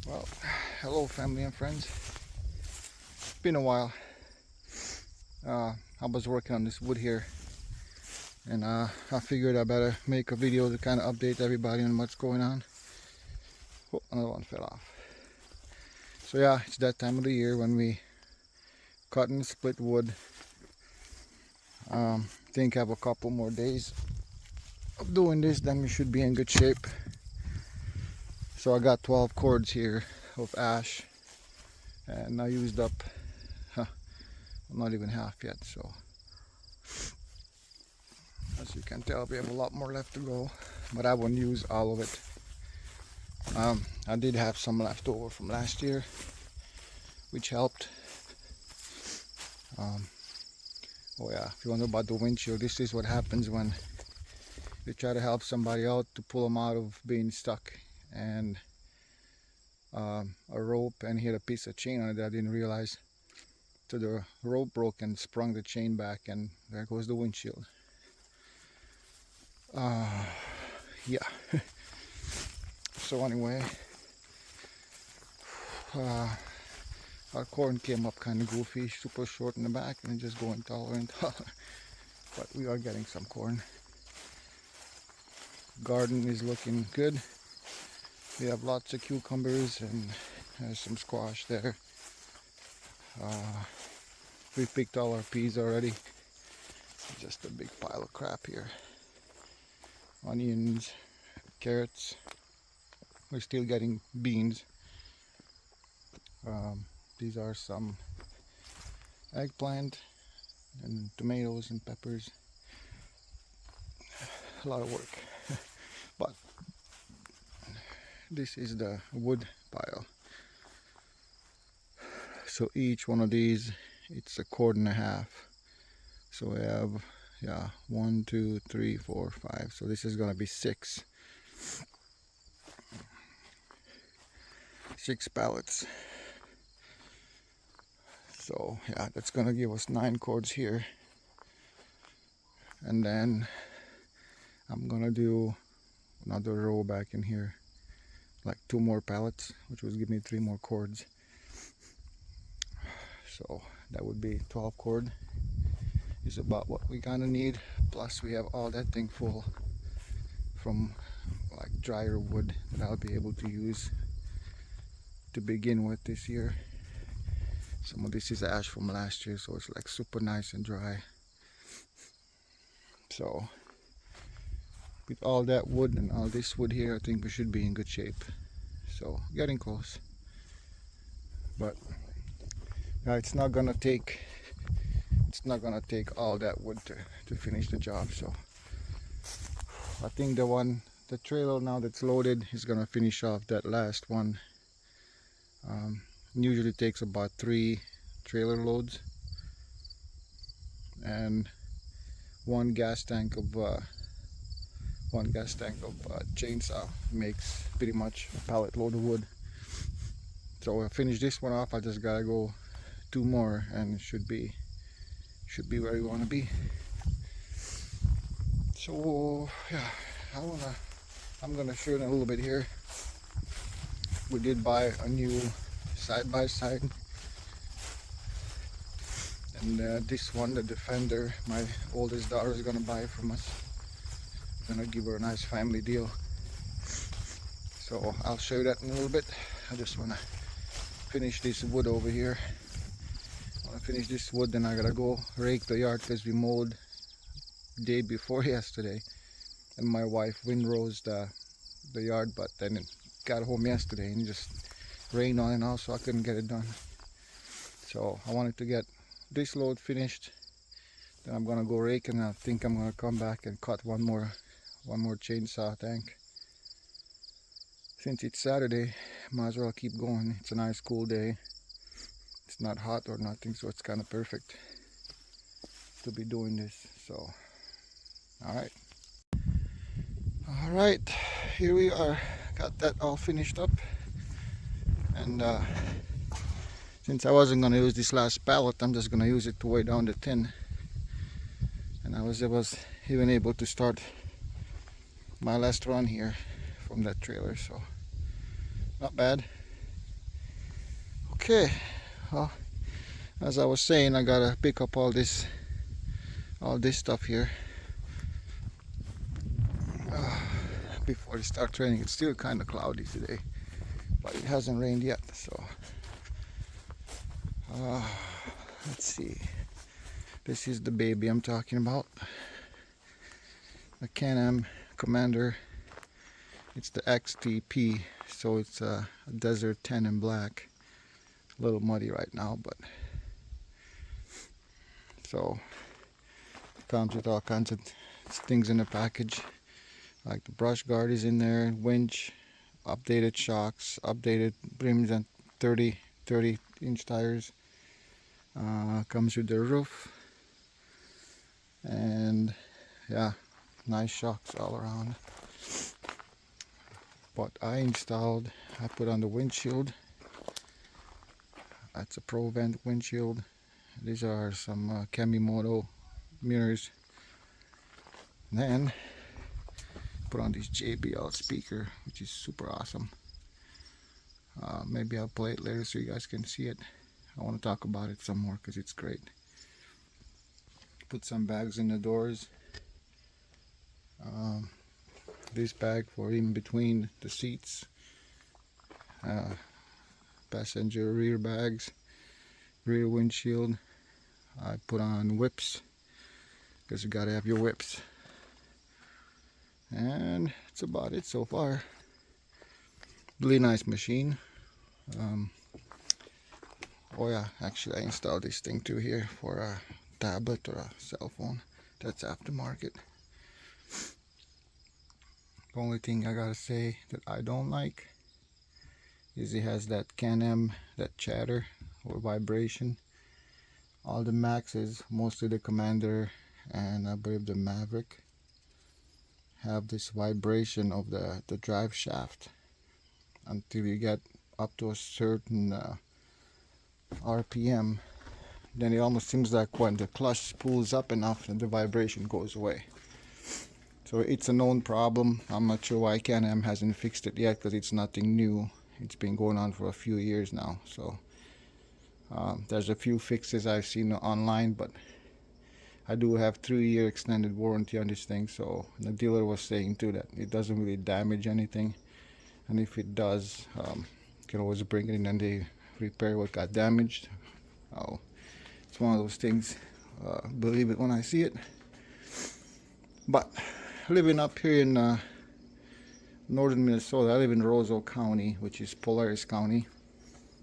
Well, hello family and friends. It's been a while. I was working on this wood here, and I figured I better make a video to kind of update everybody on what's going on. Oh, another one fell off. So yeah, it's that time of the year when we cut and split wood. Think I have a couple more days of doing this, then we should be in good shape. So I got 12 cords here of ash, and I used up not even half yet. So as you can tell, we have a lot more left to go, but I won't use all of it. I did have some left over from last year, which helped. Oh yeah, if you wonder about the windshield, this is what happens when you try to help somebody out to pull them out of being stuck, and a rope and hit a piece of chain on it that I didn't realize. So the rope broke and sprung the chain back, and there goes the windshield. Yeah. So anyway, our corn came up kind of goofy, super short in the back and just going taller and taller. But we are getting some corn. Garden is looking good. We have lots of cucumbers and there's some squash there. We picked all our peas already. Just a big pile of crap here. Onions, carrots. We're still getting beans. These are some eggplant and tomatoes and peppers. A lot of work. But this is the wood pile. So each one of these, it's a cord and a half. So we have, yeah, 1, 2, 3, 4, 5. So this is gonna be 6 pallets. So yeah, that's gonna give us 9 cords here. And then I'm gonna do another row back in here, like 2 more pallets, which would give me 3 more cords. So that would be 12 cord is about what we kind of need. Plus we have all that thing full from like drier wood that I'll be able to use to begin with this year. Some of this is ash from last year, so it's like super nice and dry. So with all that wood and all this wood here, I think we should be in good shape. So getting close. But it's not gonna take all that wood to finish the job. So I think the trailer now that's loaded is gonna finish off that last one. Usually takes about 3 trailer loads, and one gas tank of chainsaw makes pretty much a pallet load of wood. So I finish this one off. I just gotta go 2 more and it should be where we want to be. So yeah, I'm gonna show you a little bit here. We did buy a new side-by-side, and this one, the Defender, my oldest daughter is gonna buy from us. I'm gonna give her a nice family deal. So I'll show you that in a little bit. I just wanna finish this wood over here. When I finish this wood, then I gotta go rake the yard because we mowed day before yesterday, and my wife windrose the yard, but then it got home yesterday and just rained on and off, so I couldn't get it done. So I wanted to get this load finished, then I'm gonna go rake, and I think I'm gonna come back and cut one more chainsaw tank. Since it's Saturday, might as well keep going. It's a nice cool day. It's not hot or nothing, so it's kind of perfect to be doing this. So all right, here we are. Got that all finished up, and since I wasn't going to use this last pallet, I'm just going to use it to weigh down the tin. And I was even able to start my last run here from that trailer, so not bad. Okay, well, as I was saying, I gotta pick up all this stuff here before it starts raining. It's still kind of cloudy today, but it hasn't rained yet, so let's see. This is the baby I'm talking about, the Can-Am Commander. It's the XTP, so it's a desert tan and black. A little muddy right now, but so it comes with all kinds of things in the package, like the brush guard is in there, winch, updated shocks, updated rims, and 30-inch tires. Comes with the roof, and yeah, nice shocks all around. But I put on the windshield. That's a Pro Vent windshield. These are some Kamimoto mirrors. And then put on this JBL speaker, which is super awesome. Maybe I'll play it later so you guys can see it. I want to talk about it some more because it's great. Put some bags in the doors. This bag for in between the seats. Passenger rear bags, rear windshield. I put on whips because you gotta have your whips. And that's about it so far. Really nice machine. Oh yeah, actually I installed this thing too here for a tablet or a cell phone. That's aftermarket. The only thing I gotta say that I don't like is it has that Can-Am, that chatter or vibration. All the Maxes, mostly the Commander and I believe the Maverick, have this vibration of the drive shaft until you get up to a certain RPM. Then it almost seems like when the clutch pulls up enough and the vibration goes away. So it's a known problem. I'm not sure why Can-Am hasn't fixed it yet because it's nothing new. It's been going on for a few years now. So there's a few fixes I've seen online, but I do have 3-year extended warranty on this thing. So the dealer was saying too that it doesn't really damage anything, and if it does, you can always bring it in and they repair what got damaged. Oh, it's one of those things. Believe it when I see it. But living up here in northern Minnesota, I live in Roseau County, which is Polaris County.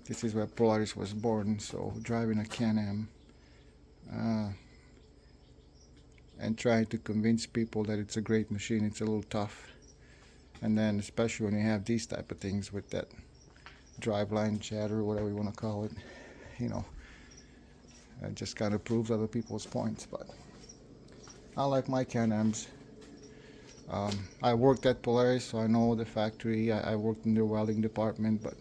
This is where Polaris was born. So driving a Can-Am and trying to convince people that it's a great machine, it's a little tough. And then especially when you have these type of things with that driveline chatter, whatever you want to call it, you know, it just kind of proves other people's points. But I like my Can-Ams. I worked at Polaris, so I know the factory. I worked in the welding department, but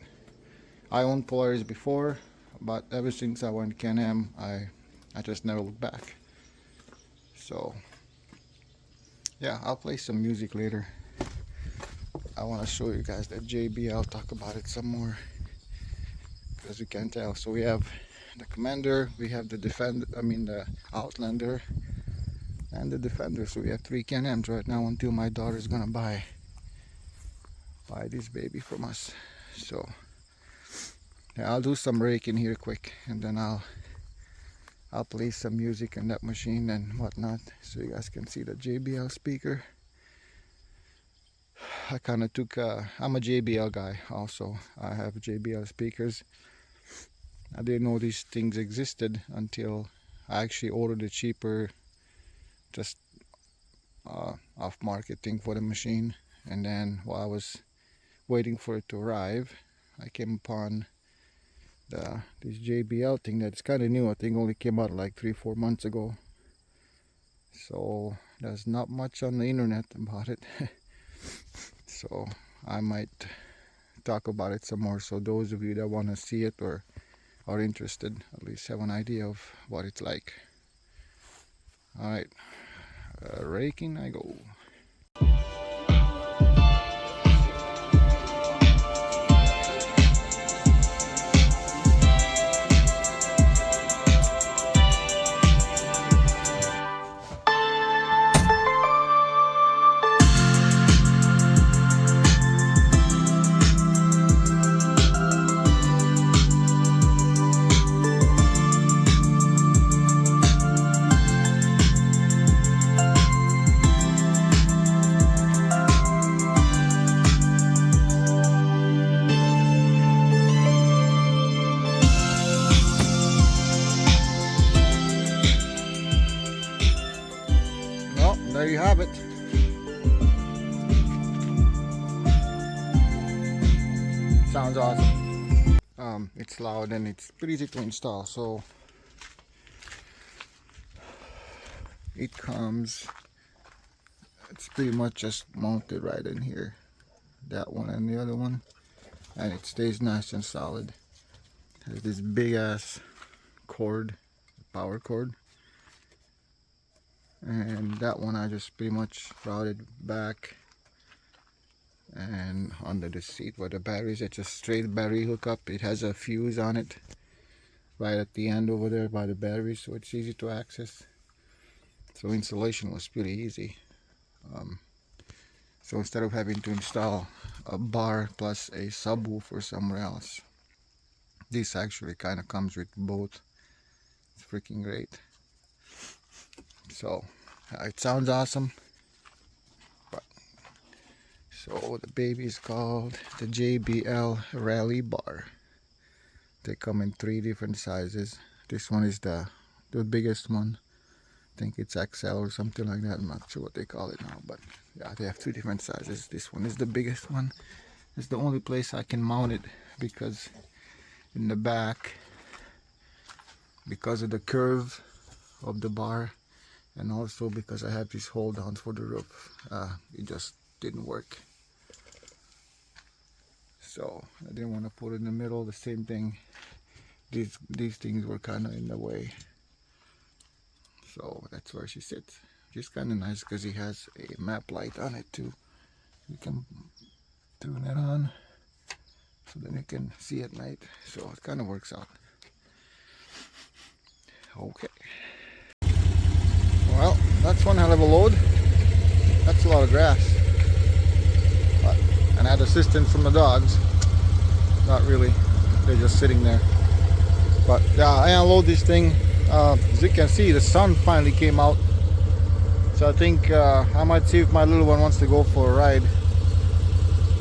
I owned Polaris before, but ever since I went Can-Am, I just never looked back. So yeah, I'll play some music later. I want to show you guys that JBL. I'll talk about it some more because you can tell. So we have the Commander, we have the the Outlander, and the Defender. So we have 3 Can-Ams right now until my daughter's gonna buy this baby from us. So yeah, I'll do some raking here quick, and then I'll play some music in that machine and whatnot, so you guys can see the JBL speaker. I kind of took I'm a JBL guy also. I have JBL speakers. I didn't know these things existed until I actually ordered a cheaper, just off market thing for the machine. And then while I was waiting for it to arrive, I came upon this JBL thing that's kind of new. I think only came out like 3-4 months ago. So there's not much on the internet about it. So I might talk about it some more, so those of you that want to see it or are interested at least have an idea of what it's like. Alright, raking I go. Sounds awesome. It's loud and it's pretty easy to install. So it comes, it's pretty much just mounted right in here, that one and the other one, and it stays nice and solid. It has this big ass cord, power cord, and that one I just pretty much routed back and under the seat where the batteries. It's a straight battery hookup. It has a fuse on it right at the end over there by the battery, so it's easy to access. So installation was pretty easy. So instead of having to install a bar plus a subwoofer somewhere else, this actually kind of comes with both. It's freaking great. So it sounds awesome. But, so the baby is called the JBL Rally Bar. They come in 3 different sizes. This one is the biggest one. I think it's XL or something like that. I'm not sure what they call it now, but yeah, they have 2 different sizes. This one is the biggest one. It's the only place I can mount it because in the back, because of the curve of the bar, and also because I have these hold downs for the roof, it just didn't work. So I didn't want to put it in the middle. The same thing, these things were kind of in the way. So that's where she sits. Which is kind of nice because he has a map light on it too. You can turn it on so then you can see at night. So it kind of works out. Okay. Well, that's one hell of a load. That's a lot of grass. But, and I had assistance from the dogs. Not really. They're just sitting there. But yeah, I unload this thing. As you can see, the sun finally came out, so I think I might see if my little one wants to go for a ride,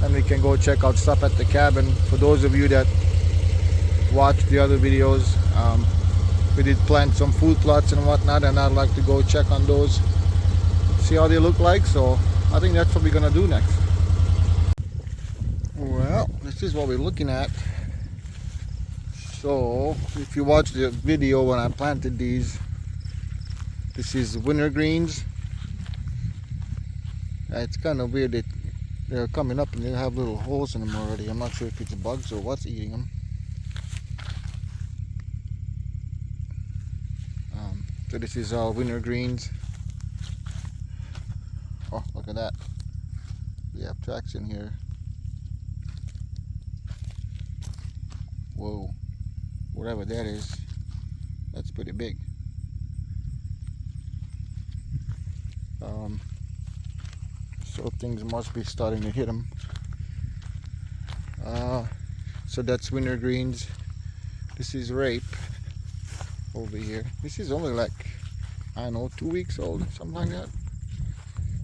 and we can go check out stuff at the cabin. For those of you that watched the other videos, we did plant some food plots and whatnot, and I'd like to go check on those, see how they look like. So I think that's what we're gonna do next. Well, this is what we're looking at. So if you watch the video when I planted these, this is winter greens. It's kind of weird that they're coming up and they have little holes in them already. I'm not sure if it's bugs or what's eating them. So this is all winter greens. Oh, look at that. We have tracks in here. Whoa. Whatever that is, that's pretty big. So things must be starting to hit them. So that's winter greens. This is rape over here. This is only like, I don't know, 2 weeks old, something like that.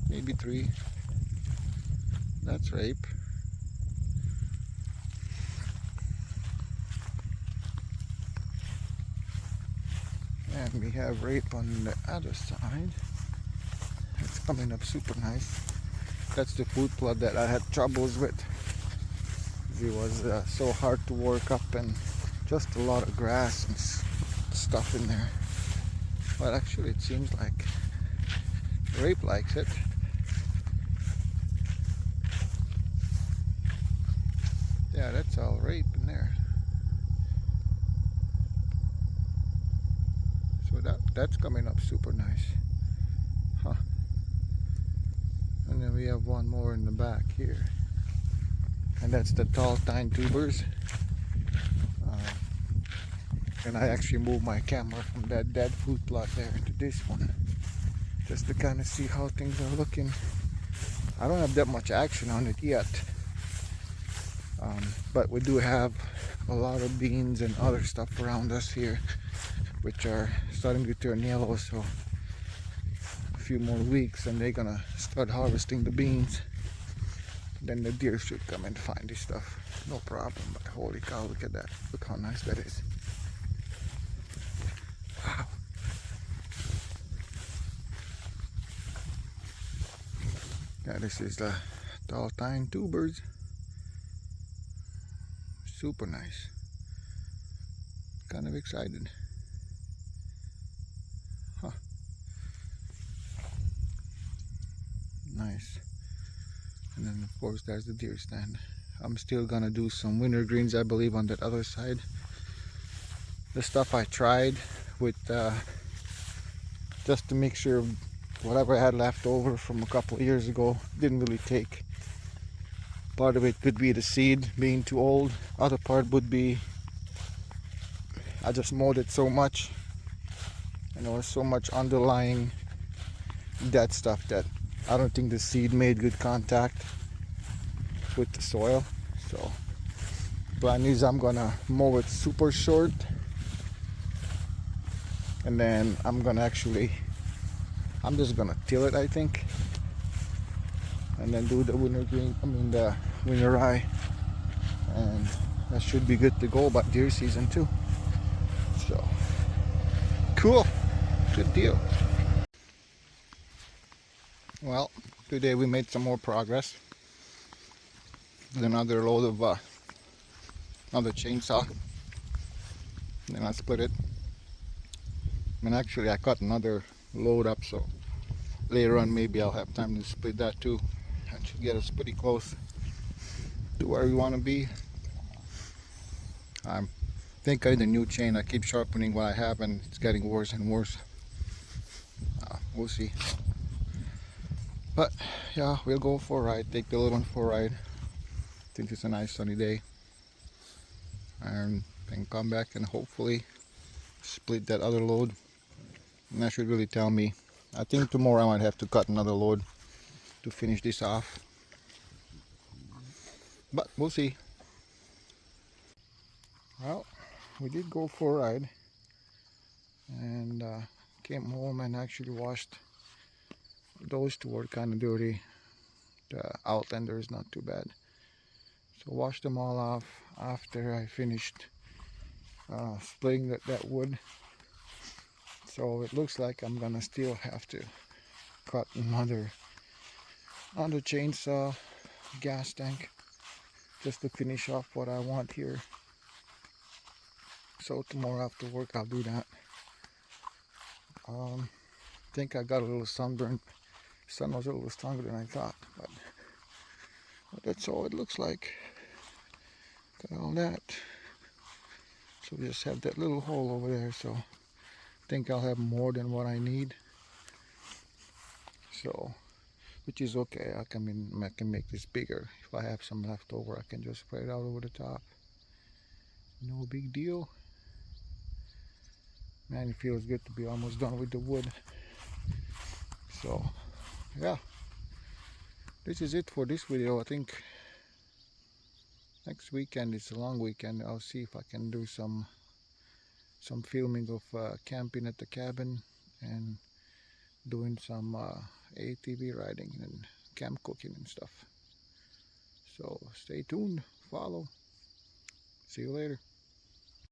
Maybe 3. That's rape. And we have rape on the other side. It's coming up super nice. That's the food plot that I had troubles with. It was so hard to work up and just a lot of grass and stuff in there. But actually it seems like rape likes it. Yeah, that's all rape in there. So that's coming up super nice. Huh. And then we have one more in the back here. And that's the tall tine tubers. And I actually moved my camera from that dead food plot there to this one, just to kind of see how things are looking. I don't have that much action on it yet, but we do have a lot of beans and other stuff around us here, which are starting to turn yellow. So a few more weeks and they're gonna start harvesting the beans. Then the deer should come and find this stuff, no problem. But holy cow, look at that. Look how nice that is. Wow. Yeah, this is the tall tine tubers. Super nice. Kind of excited. Huh. Nice. And then of course there's the deer stand. I'm still gonna do some winter greens, I believe, on that other side. The stuff I tried with just to make sure whatever I had left over from a couple of years ago didn't really take. Part of it could be the seed being too old. Other part would be I just mowed it so much and there was so much underlying dead stuff that I don't think the seed made good contact with the soil. So plan is I'm gonna mow it super short, and then I'm just gonna till it, I think, and then do the winter green, the winter rye, and that should be good to go about deer season too. So cool, good deal. Well, today we made some more progress with another load of another chainsaw. Then I split it, and actually I cut another load up, so later on maybe I'll have time to split that too. That should get us pretty close to where we want to be. I think I need a new chain. I keep sharpening what I have and it's getting worse and worse. We'll see. But yeah, we'll go for a ride, take the little one for a ride. I think it's a nice sunny day, and then come back and hopefully split that other load, and that should really tell me. I think tomorrow I might have to cut another load to finish this off, but we'll see. Well, we did go for a ride and came home and actually washed. Those two were kind of dirty. The Outlander is not too bad, so washed them all off after I finished splitting that wood. So it looks like I'm gonna still have to cut another chainsaw gas tank just to finish off what I want here. So tomorrow after work I'll do that. I think I got a little sunburn. Sun was a little stronger than I thought, but that's all it looks like. Got all that. So we just have that little hole over there, so I think I'll have more than what I need. So, which is okay. I can make this bigger. If I have some left over, I can just spread it out over the top. No big deal. Man, it feels good to be almost done with the wood. So, yeah. This is it for this video. I think next weekend is a long weekend. I'll see if I can do some filming of camping at the cabin and doing some ATV riding and camp cooking and stuff. So stay tuned, follow. See you later.